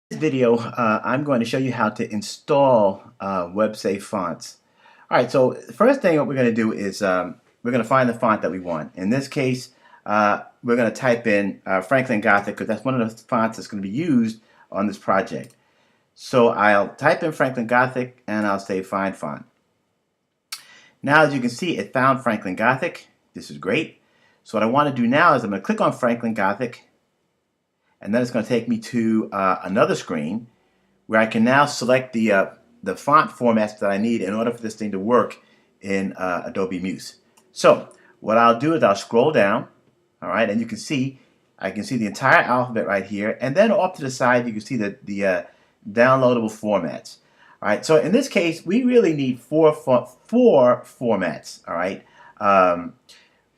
This video, I'm going to show you how to install websafe fonts. All right, so the first thing what we're going to do is we're going to find the font that we want. In this case, we're going to type in Franklin Gothic because that's one of the fonts that's going to be used on this project. So I'll type in Franklin Gothic and I'll say Find Font. Now, as you can see, it found Franklin Gothic. This is great. So what I want to do now is I'm going to click on Franklin Gothic, and then it's going to take me to another screen where I can now select the font formats that I need in order for this thing to work in Adobe Muse. So what I'll do is I'll scroll down, all right, and you can see I can see the entire alphabet right here, and then off to the side you can see the downloadable formats. All right, so in this case we really need four formats. All right,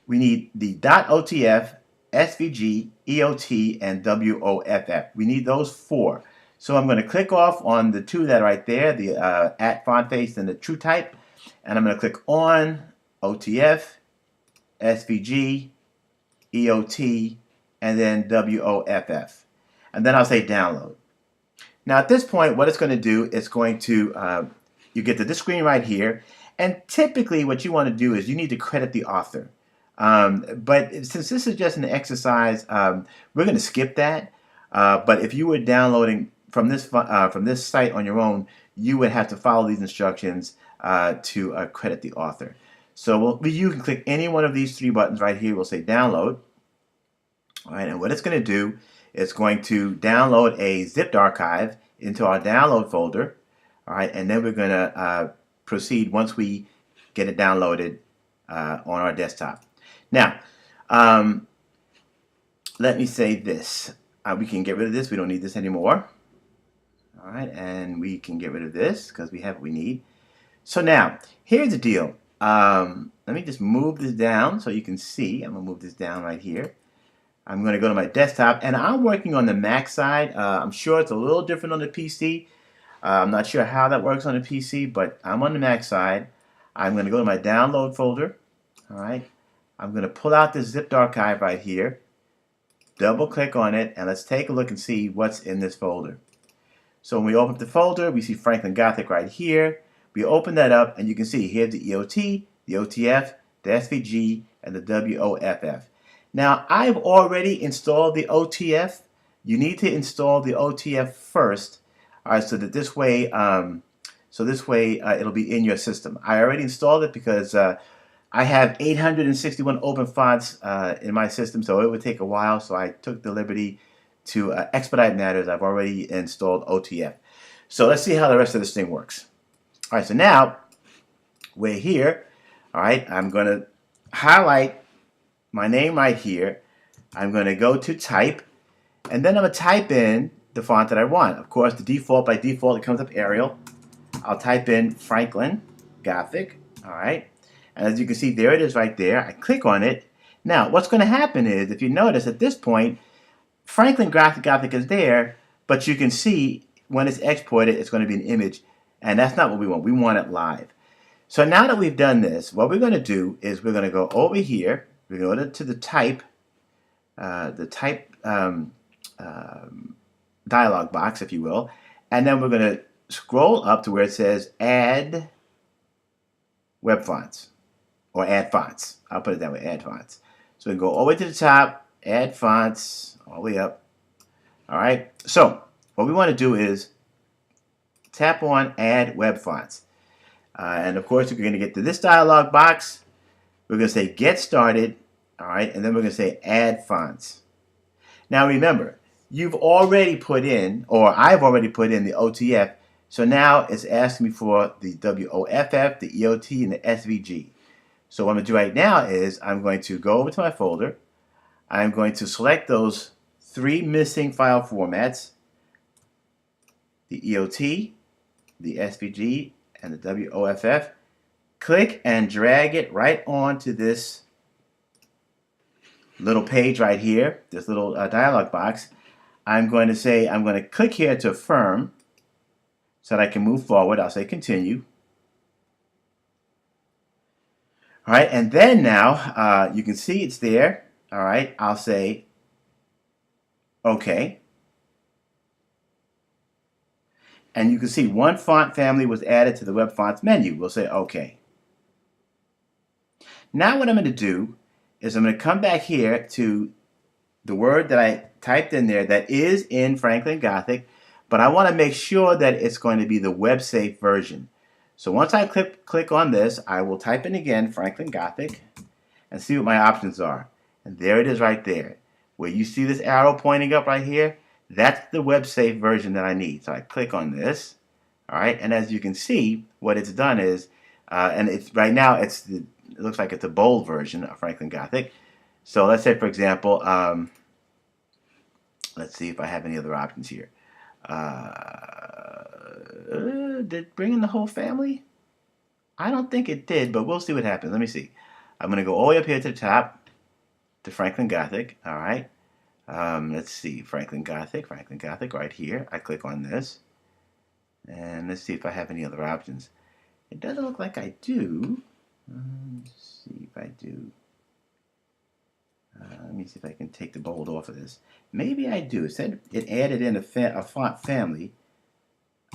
we need the .otf, SVG, EOT, and WOFF. We need those four. So I'm going to click off on the two that are right there, the at font face and the true type, and I'm going to click on OTF, SVG, EOT, and then WOFF. And then I'll say download. Now at this point, what it's going to do is going to, you get to this screen right here, and typically what you want to do is you need to credit the author. But since this is just an exercise, we're going to skip that. But if you were downloading from this site on your own, you would have to follow these instructions to credit the author. So you can click any one of these three buttons right here. We'll say download. All right, and what it's going to do, it's going to download a zipped archive into our download folder. All right, and then we're going to proceed once we get it downloaded on our desktop. Now, let me say this. We can get rid of this. We don't need this anymore. All right, and we can get rid of this because we have what we need. So now, here's the deal. Let me just move this down so you can see. I'm going to move this down right here. I'm going to go to my desktop, and I'm working on the Mac side. I'm sure it's a little different on the PC. I'm not sure how that works on the PC, but I'm on the Mac side. I'm going to go to my download folder. All right. I'm going to pull out this zipped archive right here, double click on it, and let's take a look and see what's in this folder. So when we open up the folder, we see Franklin Gothic right here. We open that up, and you can see here's the EOT, the OTF, the SVG, and the WOFF. Now, I've already installed the OTF. You need to install the OTF first, all right, so that this way, it'll be in your system. I already installed it because I have 861 open fonts in my system, so it would take a while, so I took the liberty to expedite matters. I've already installed OTF. So let's see how the rest of this thing works. All right, so now we're here. All right, I'm going to highlight my name right here. I'm going to go to type, and then I'm going to type in the font that I want. Of course, by default, it comes up Arial. I'll type in Franklin Gothic. All right. And as you can see, there it is right there. I click on it. Now, what's going to happen is, if you notice at this point, Franklin Gothic is there, but you can see when it's exported, it's going to be an image. And that's not what we want. We want it live. So now that we've done this, what we're going to do is we're going to go over here. We're going to go to the type dialog box, if you will. And then we're going to scroll up to where it says Add Web Fonts. Or add fonts. I'll put it that way, add fonts. So we go all the way to the top, add fonts, all the way up. All right. So what we want to do is tap on add web fonts. And of course, we're going to get to this dialog box. We're going to say get started. All right. And then we're going to say add fonts. Now remember, you've already put in, or I've already put in the OTF. So now it's asking me for the WOFF, the EOT, and the SVG. So what I'm going to do right now is I'm going to go over to my folder. I'm going to select those three missing file formats, the EOT, the SVG, and the WOFF. Click and drag it right onto this little page right here, this little dialog box. I'm going to click here to affirm so that I can move forward. I'll say continue. All right, and then now you can see it's there. All right, I'll say OK. And you can see one font family was added to the web fonts menu. We'll say OK. Now what I'm going to do is I'm going to come back here to the word that I typed in there that is in Franklin Gothic, but I want to make sure that it's going to be the web-safe version. So once I click on this, I will type in again Franklin Gothic and see what my options are. And there it is right there. Where you see this arrow pointing up right here, that's the web-safe version that I need. So I click on this, all right, and as you can see, what it's done is, and it's right now it looks like it's a bold version of Franklin Gothic. So let's say, for example, let's see if I have any other options here. Did it bring in the whole family? I don't think it did, but we'll see what happens. Let me see. I'm going to go all the way up here to the top to Franklin Gothic. All right. Let's see. Franklin Gothic right here. I click on this. And let's see if I have any other options. It doesn't look like I do. Let's see if I do. Let me see if I can take the bold off of this. Maybe I do. It said it added in a font family.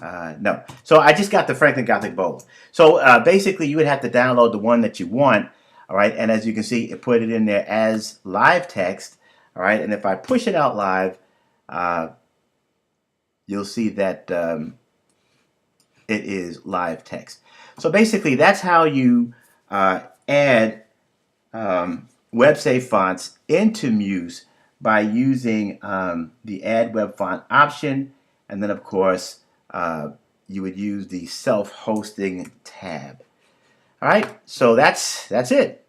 No. So I just got the Franklin Gothic bold. So basically you would have to download the one that you want. All right. And as you can see, it put it in there as live text. All right. And if I push it out live, you'll see that it is live text. So basically that's how you add web-safe fonts into Muse by using the Add Web Font option, and then of course you would use the self-hosting tab. All right, so that's it.